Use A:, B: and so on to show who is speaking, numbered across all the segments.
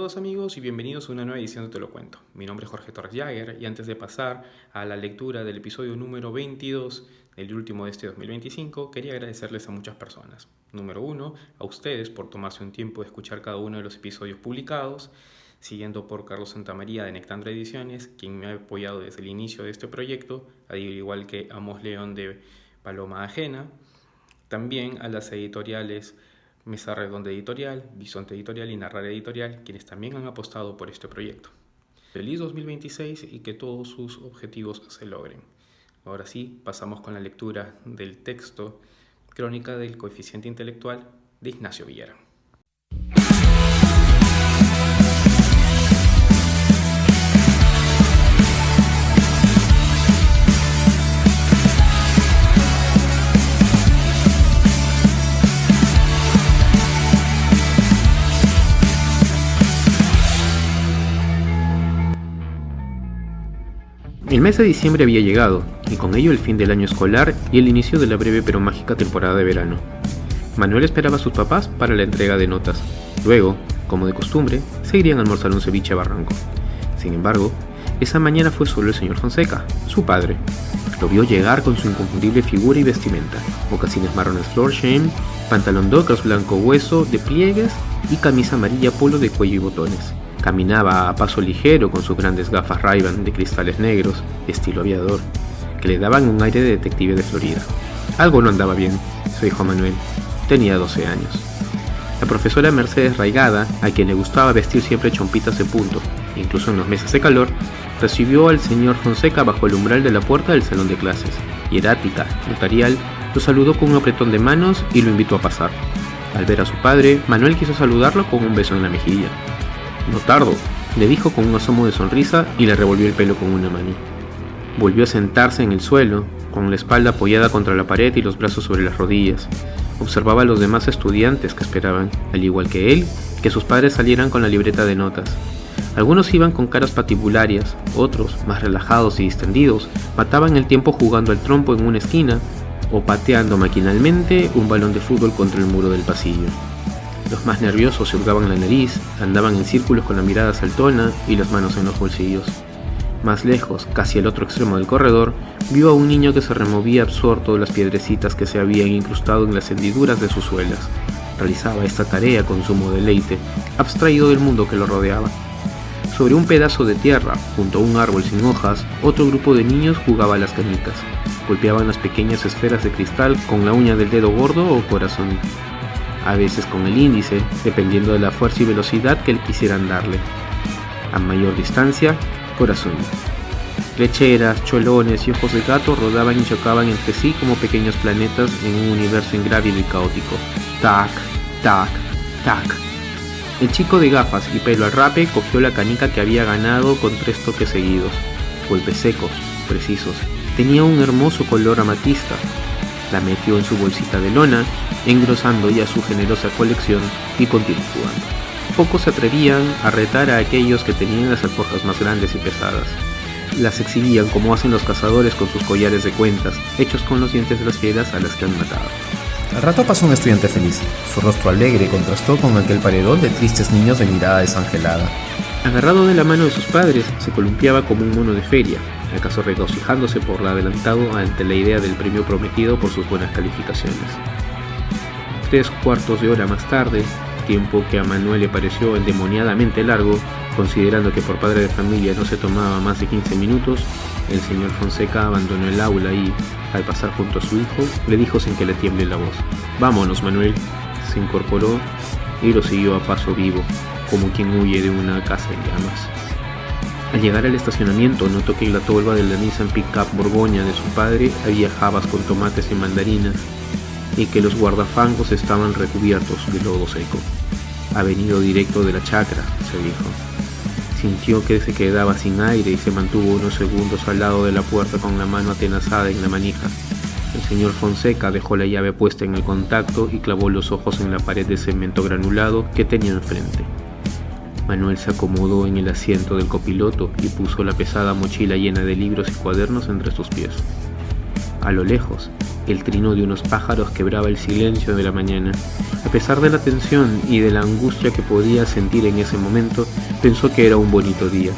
A: todos amigos y bienvenidos a una nueva edición de Te lo cuento. Mi nombre es Jorge Torres Jagger y antes de pasar a la lectura del episodio número 22, el último de este 2025, quería agradecerles a muchas personas. Número 1, a ustedes por tomarse un tiempo de escuchar cada uno de los episodios publicados, siguiendo por Carlos Santamaría de Nectandra Ediciones, quien me ha apoyado desde el inicio de este proyecto, al igual que Amos León de Paloma Ajena. También a las editoriales Mesa Redonda Editorial, Bisonte Editorial y Narrar Editorial, quienes también han apostado por este proyecto. Feliz 2026 y que todos sus objetivos se logren. Ahora sí, pasamos con la lectura del texto Crónica del coeficiente intelectual de Ignacio Villarán. El mes de diciembre había llegado, y con ello el fin del año escolar y el inicio de la breve pero mágica temporada de verano. Manuel esperaba a sus papás para la entrega de notas. Luego, como de costumbre, se irían a almorzar un ceviche a Barranco. Sin embargo, esa mañana fue solo el señor Fonseca, su padre. Lo vio llegar con su inconfundible figura y vestimenta, mocasines marrones flor shame, pantalón dockers blanco hueso de pliegues y camisa amarilla polo de cuello y botones. Caminaba a paso ligero con sus grandes gafas Ray-Ban de cristales negros, estilo aviador, que le daban un aire de detective de Florida. Algo no andaba bien, su hijo Manuel. Tenía 12 años. La profesora Mercedes Raigada, a quien le gustaba vestir siempre chompitas de punto, incluso en los meses de calor, recibió al señor Fonseca bajo el umbral de la puerta del salón de clases. Hierática, notarial, lo saludó con un apretón de manos y lo invitó a pasar. Al ver a su padre, Manuel quiso saludarlo con un beso en la mejilla. «No tardo», le dijo con un asomo de sonrisa y le revolvió el pelo con una mano. Volvió a sentarse en el suelo, con la espalda apoyada contra la pared y los brazos sobre las rodillas. Observaba a los demás estudiantes que esperaban, al igual que él, que sus padres salieran con la libreta de notas. Algunos iban con caras patibularias, otros, más relajados y distendidos, mataban el tiempo jugando al trompo en una esquina o pateando maquinalmente un balón de fútbol contra el muro del pasillo. Los más nerviosos se hurgaban la nariz, andaban en círculos con la mirada saltona y las manos en los bolsillos. Más lejos, casi al otro extremo del corredor, vio a un niño que se removía absorto de las piedrecitas que se habían incrustado en las hendiduras de sus suelas. Realizaba esta tarea con sumo deleite, abstraído del mundo que lo rodeaba. Sobre un pedazo de tierra, junto a un árbol sin hojas, otro grupo de niños jugaba a las canicas. Golpeaban las pequeñas esferas de cristal con la uña del dedo gordo o corazón. A veces con el índice, dependiendo de la fuerza y velocidad que le quisieran darle. A mayor distancia, corazón. Lecheras, cholones y ojos de gato rodaban y chocaban entre sí como pequeños planetas en un universo ingrávido y caótico. Tac, tac, tac. El chico de gafas y pelo al rape cogió la canica que había ganado con 3 toques seguidos. Golpes secos, precisos. Tenía un hermoso color amatista. La metió en su bolsita de lona, engrosando ya su generosa colección y continuó jugando. Pocos se atrevían a retar a aquellos que tenían las alforjas más grandes y pesadas. Las exhibían como hacen los cazadores con sus collares de cuentas, hechos con los dientes de las fieras a las que han matado.
B: Al rato pasó un estudiante feliz. Su rostro alegre contrastó con aquel paredón de tristes niños de mirada desangelada.
A: Agarrado de la mano de sus padres, se columpiaba como un mono de feria, acaso regocijándose por lo adelantado ante la idea del premio prometido por sus buenas calificaciones. 3/4 de hora más tarde, tiempo que a Manuel le pareció endemoniadamente largo, considerando que por padre de familia no se tomaba más de 15 minutos, el señor Fonseca abandonó el aula y, al pasar junto a su hijo, le dijo sin que le tiemble la voz: «Vámonos, Manuel». Se incorporó y lo siguió a paso vivo, como quien huye de una casa en llamas. Al llegar al estacionamiento notó que en la tolva de la Nissan Pickup Borgoña de su padre había habas con tomates y mandarinas y que los guardafangos estaban recubiertos de lodo seco. «Ha venido directo de la chacra», se dijo. Sintió que se quedaba sin aire y se mantuvo unos segundos al lado de la puerta con la mano atenazada en la manija. El señor Fonseca dejó la llave puesta en el contacto y clavó los ojos en la pared de cemento granulado que tenía enfrente. Manuel se acomodó en el asiento del copiloto y puso la pesada mochila llena de libros y cuadernos entre sus pies. A lo lejos, el trino de unos pájaros quebraba el silencio de la mañana. A pesar de la tensión y de la angustia que podía sentir en ese momento, pensó que era un bonito día.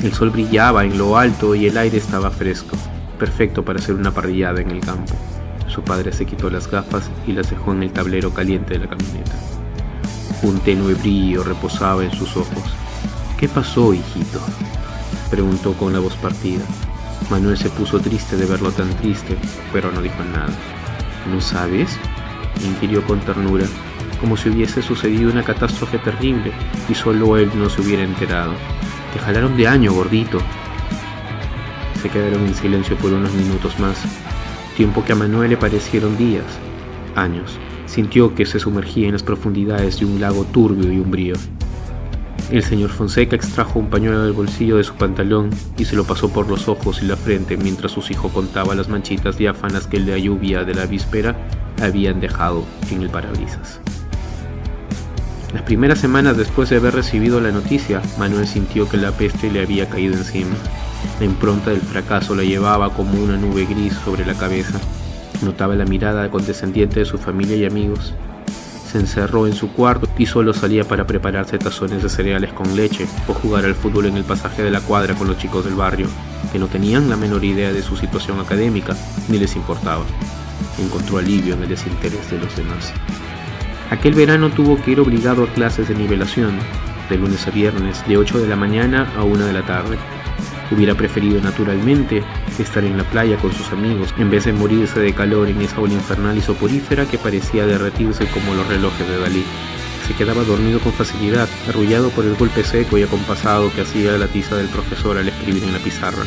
A: El sol brillaba en lo alto y el aire estaba fresco, perfecto para hacer una parrillada en el campo. Su padre se quitó las gafas y las dejó en el tablero caliente de la camioneta. Un tenue brillo reposaba en sus ojos. «¿Qué pasó, hijito?», preguntó con la voz partida. Manuel se puso triste de verlo tan triste, pero no dijo nada. «¿No sabes?», inquirió con ternura, como si hubiese sucedido una catástrofe terrible y solo él no se hubiera enterado. «Te jalaron de año, gordito». Se quedaron en silencio por unos minutos más, tiempo que a Manuel le parecieron días, años. Sintió que se sumergía en las profundidades de un lago turbio y umbrío. El señor Fonseca extrajo un pañuelo del bolsillo de su pantalón y se lo pasó por los ojos y la frente mientras su hijo contaba las manchitas diáfanas que la lluvia de la víspera habían dejado en el parabrisas. Las primeras semanas después de haber recibido la noticia, Manuel sintió que la peste le había caído encima. La impronta del fracaso la llevaba como una nube gris sobre la cabeza. Notaba la mirada condescendiente de su familia y amigos. Se encerró en su cuarto y solo salía para prepararse tazones de cereales con leche o jugar al fútbol en el pasaje de la cuadra con los chicos del barrio, que no tenían la menor idea de su situación académica ni les importaba. Encontró alivio en el desinterés de los demás. Aquel verano tuvo que ir obligado a clases de nivelación, de lunes a viernes, de 8 de la mañana a 1 de la tarde. Hubiera preferido naturalmente estar en la playa con sus amigos, en vez de morirse de calor en esa ola infernal y soporífera que parecía derretirse como los relojes de Dalí. Se quedaba dormido con facilidad, arrullado por el golpe seco y acompasado que hacía la tiza del profesor al escribir en la pizarra.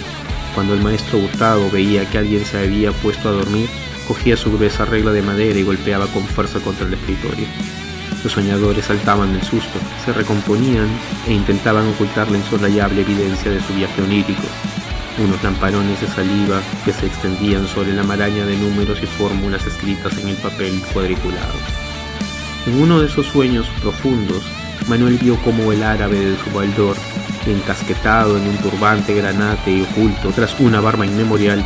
A: Cuando el maestro Hurtado veía que alguien se había puesto a dormir, cogía su gruesa regla de madera y golpeaba con fuerza contra el escritorio. Los soñadores saltaban del susto, se recomponían e intentaban ocultar la insolayable evidencia de su viaje onírico. Unos lamparones de saliva que se extendían sobre la maraña de números y fórmulas escritas en el papel cuadriculado. En uno de esos sueños profundos, Manuel vio cómo el árabe de su baldor, encasquetado en un turbante granate y oculto tras una barba inmemorial,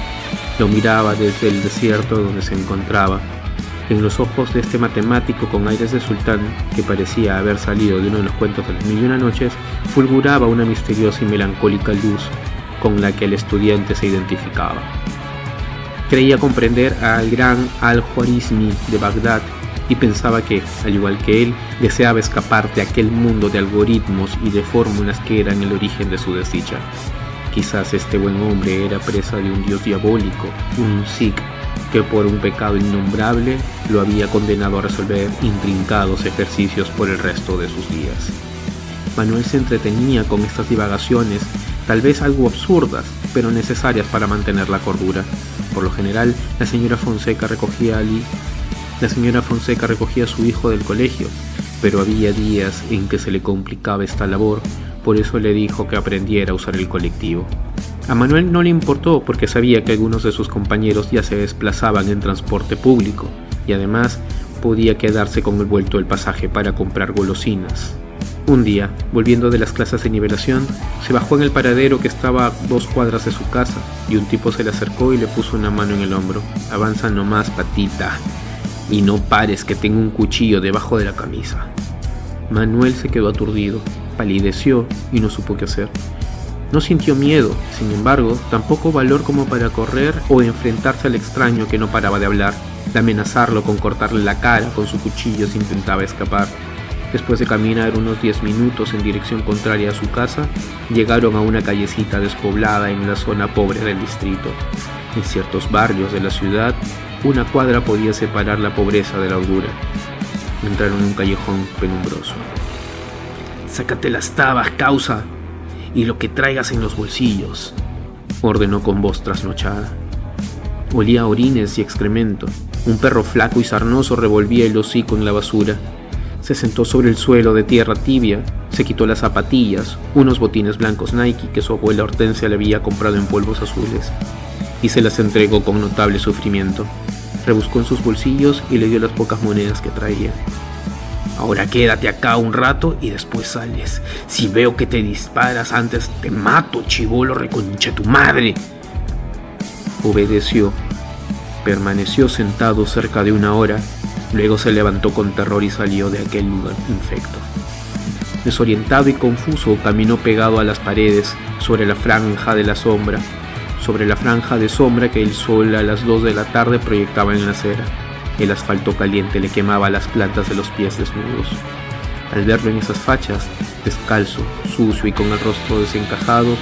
A: lo miraba desde el desierto donde se encontraba. En los ojos de este matemático con aires de sultán, que parecía haber salido de uno de los cuentos de las mil y una noches, fulguraba una misteriosa y melancólica luz con la que el estudiante se identificaba. Creía comprender al gran al-Khwarizmi de Bagdad y pensaba que, al igual que él, deseaba escapar de aquel mundo de algoritmos y de fórmulas que eran el origen de su desdicha. Quizás este buen hombre era presa de un dios diabólico, un Sikh, que por un pecado innombrable lo había condenado a resolver intrincados ejercicios por el resto de sus días. Manuel se entretenía con estas divagaciones, tal vez algo absurdas, pero necesarias para mantener la cordura. Por lo general, la señora Fonseca recogía a su hijo del colegio, pero había días en que se le complicaba esta labor, por eso le dijo que aprendiera a usar el colectivo. A Manuel no le importó porque sabía que algunos de sus compañeros ya se desplazaban en transporte público y además podía quedarse con el vuelto del pasaje para comprar golosinas. Un día, volviendo de las clases de nivelación, se bajó en el paradero que estaba a 2 cuadras de su casa y un tipo se le acercó y le puso una mano en el hombro. «Avanza nomás, patita, y no pares que tengo un cuchillo debajo de la camisa». Manuel se quedó aturdido, palideció y no supo qué hacer. No sintió miedo, sin embargo, tampoco valor como para correr o enfrentarse al extraño que no paraba de hablar, de amenazarlo con cortarle la cara con su cuchillo si intentaba escapar. Después de caminar unos 10 minutos en dirección contraria a su casa, llegaron a una callecita despoblada en la zona pobre del distrito. En ciertos barrios de la ciudad, una cuadra podía separar la pobreza de la holgura. Entraron en un callejón penumbroso. «Sácate las tabas, causa, y lo que traigas en los bolsillos», ordenó con voz trasnochada. Olía a orines y excremento. Un perro flaco y sarnoso revolvía el hocico en la basura. Se sentó sobre el suelo de tierra tibia, se quitó las zapatillas, unos botines blancos Nike que su abuela Hortensia le había comprado en polvos azules, y se las entregó con notable sufrimiento. Rebuscó en sus bolsillos y le dio las pocas monedas que traía. «Ahora quédate acá un rato y después sales. Si veo que te disparas antes, te mato, chibolo reconcha tu madre». Obedeció. Permaneció sentado cerca de 1 hora, luego se levantó con terror y salió de aquel lugar infecto. Desorientado y confuso, caminó pegado a las paredes, sobre la franja de sombra que el sol a las 2 de la tarde proyectaba en la acera. El asfalto caliente le quemaba las plantas de los pies desnudos. Al verlo en esas fachas, descalzo, sucio y con el rostro desencajado,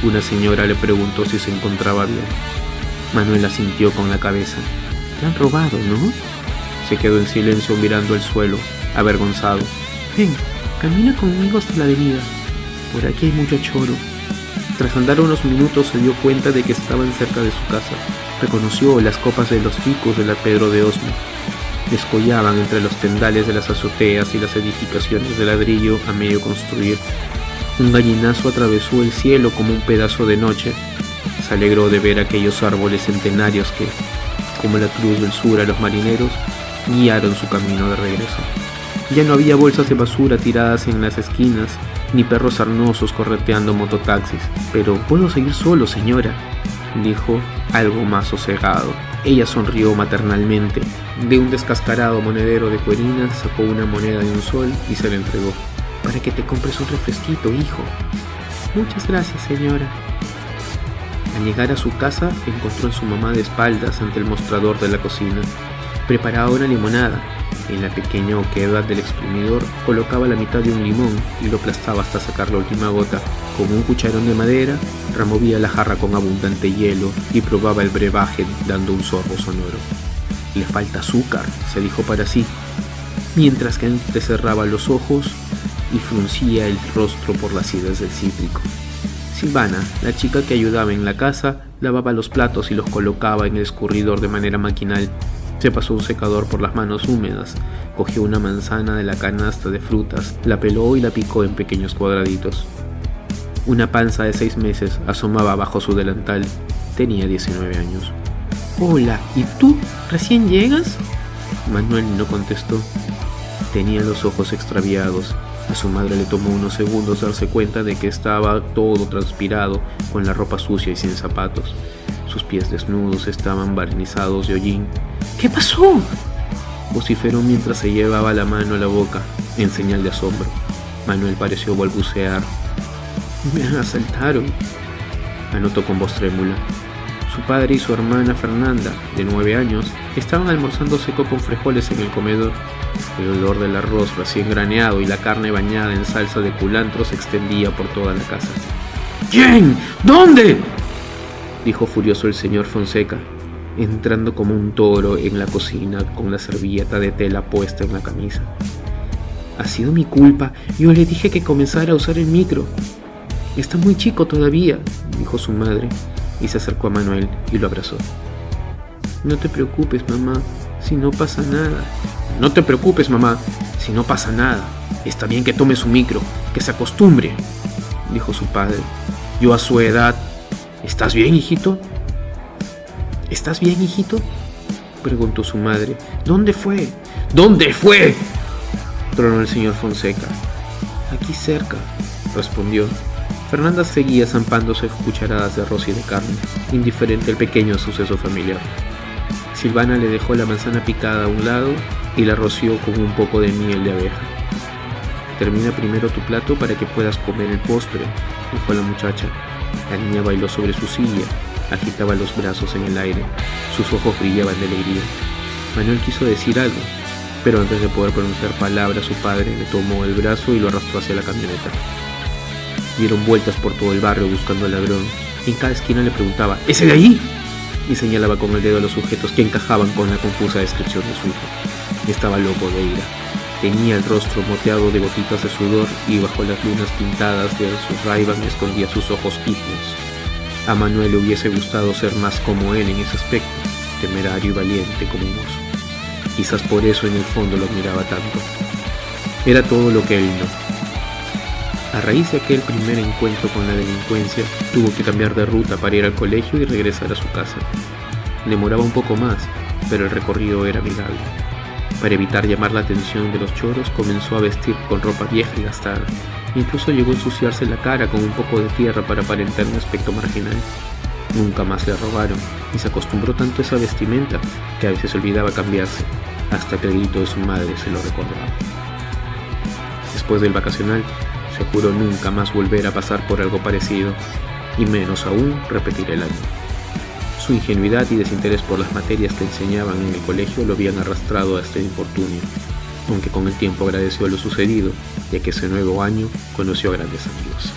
A: una señora le preguntó si se encontraba bien. Manuel asintió con la cabeza. «Te han robado, ¿no?». Se quedó en silencio mirando el suelo, avergonzado. «Ven, camina conmigo hasta la avenida. Por aquí hay mucho choro». Tras andar unos minutos se dio cuenta de que estaban cerca de su casa. Reconoció las copas de los picos de la Pedro de Osma. Descollaban entre los tendales de las azoteas y las edificaciones de ladrillo a medio construir. Un gallinazo atravesó el cielo como un pedazo de noche. Se alegró de ver aquellos árboles centenarios que, como la Cruz del Sur a los marineros, guiaron su camino de regreso. Ya no había bolsas de basura tiradas en las esquinas, ni perros sarnosos correteando mototaxis. «Pero puedo seguir solo, señora», dijo, algo más sosegado. Ella sonrió maternalmente. De un descascarado monedero de cuerinas sacó una moneda de 1 sol y se la entregó. «Para que te compres un refresquito, hijo». «Muchas gracias, señora». Al llegar a su casa, encontró a su mamá de espaldas ante el mostrador de la cocina. Preparaba una limonada. En la pequeña oquedad del exprimidor colocaba la mitad de un limón y lo aplastaba hasta sacar la última gota. Con un cucharón de madera, removía la jarra con abundante hielo y probaba el brebaje dando un sorbo sonoro. «Le falta azúcar», se dijo para sí, mientras que entrecerraba los ojos y fruncía el rostro por las acidez del cítrico. Silvana, la chica que ayudaba en la casa, lavaba los platos y los colocaba en el escurridor de manera maquinal. Se pasó un secador por las manos húmedas, cogió una manzana de la canasta de frutas, la peló y la picó en pequeños cuadraditos. Una panza de 6 meses asomaba bajo su delantal. Tenía 19 años. «Hola, ¿y tú? ¿Recién llegas?». Manuel no contestó. Tenía los ojos extraviados. A su madre le tomó unos segundos darse cuenta de que estaba todo transpirado, con la ropa sucia y sin zapatos. Sus pies desnudos estaban barnizados de hollín. «¿Qué pasó?», vociferó mientras se llevaba la mano a la boca, en señal de asombro. Manuel pareció balbucear. «Me asaltaron», anotó con voz trémula. Su padre y su hermana Fernanda, de 9 años, estaban almorzando seco con frijoles en el comedor. El olor del arroz recién graneado y la carne bañada en salsa de culantro se extendía por toda la casa. «¿Quién? ¿Dónde?», dijo furioso el señor Fonseca, entrando como un toro en la cocina con la servilleta de tela puesta en la camisa. «Ha sido mi culpa. Yo le dije que comenzara a usar el micro. Está muy chico todavía», dijo su madre, y se acercó a Manuel y lo abrazó. «No te preocupes, mamá, si no pasa nada». «No te preocupes, mamá, si no pasa nada. Está bien que tome su micro, que se acostumbre», dijo su padre. «Yo a su edad». «¿Estás bien, hijito?». «¿Estás bien, hijito?», preguntó su madre. «¿Dónde fue?». «¿Dónde fue?», tronó el señor Fonseca. «Aquí cerca», respondió. Fernanda seguía zampándose cucharadas de arroz y de carne, indiferente al pequeño suceso familiar. Silvana le dejó la manzana picada a un lado y la roció con un poco de miel de abeja. «Termina primero tu plato para que puedas comer el postre», dijo la muchacha. La niña bailó sobre su silla, agitaba los brazos en el aire, sus ojos brillaban de alegría. Manuel quiso decir algo, pero antes de poder pronunciar palabra, su padre le tomó el brazo y lo arrastró hacia la camioneta. Dieron vueltas por todo el barrio buscando al ladrón. En cada esquina le preguntaba: «¿Ese de ahí?», y señalaba con el dedo a los sujetos que encajaban con la confusa descripción de su hijo. Estaba loco de ira. Tenía el rostro moteado de gotitas de sudor y bajo las lunas pintadas de sus Ray-Ban escondía sus ojos ígneos. A Manuel le hubiese gustado ser más como él en ese aspecto, temerario y valiente como un oso. Quizás por eso en el fondo lo admiraba tanto. Era todo lo que él no. A raíz de aquel primer encuentro con la delincuencia, tuvo que cambiar de ruta para ir al colegio y regresar a su casa. Demoraba un poco más, pero el recorrido era amigable. Para evitar llamar la atención de los choros, comenzó a vestir con ropa vieja y gastada. Incluso llegó a ensuciarse la cara con un poco de tierra para aparentar un aspecto marginal. Nunca más le robaron, y se acostumbró tanto a esa vestimenta que a veces olvidaba cambiarse, hasta que el grito de su madre se lo recordaba. Después del vacacional, se juró nunca más volver a pasar por algo parecido, y menos aún repetir el año. Su ingenuidad y desinterés por las materias que enseñaban en el colegio lo habían arrastrado a este infortunio, aunque con el tiempo agradeció lo sucedido, ya que ese nuevo año conoció a grandes amigos.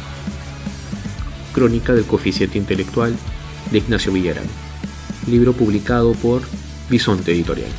A: Crónica del coeficiente intelectual de Ignacio Villarán, libro publicado por Bisonte Editorial.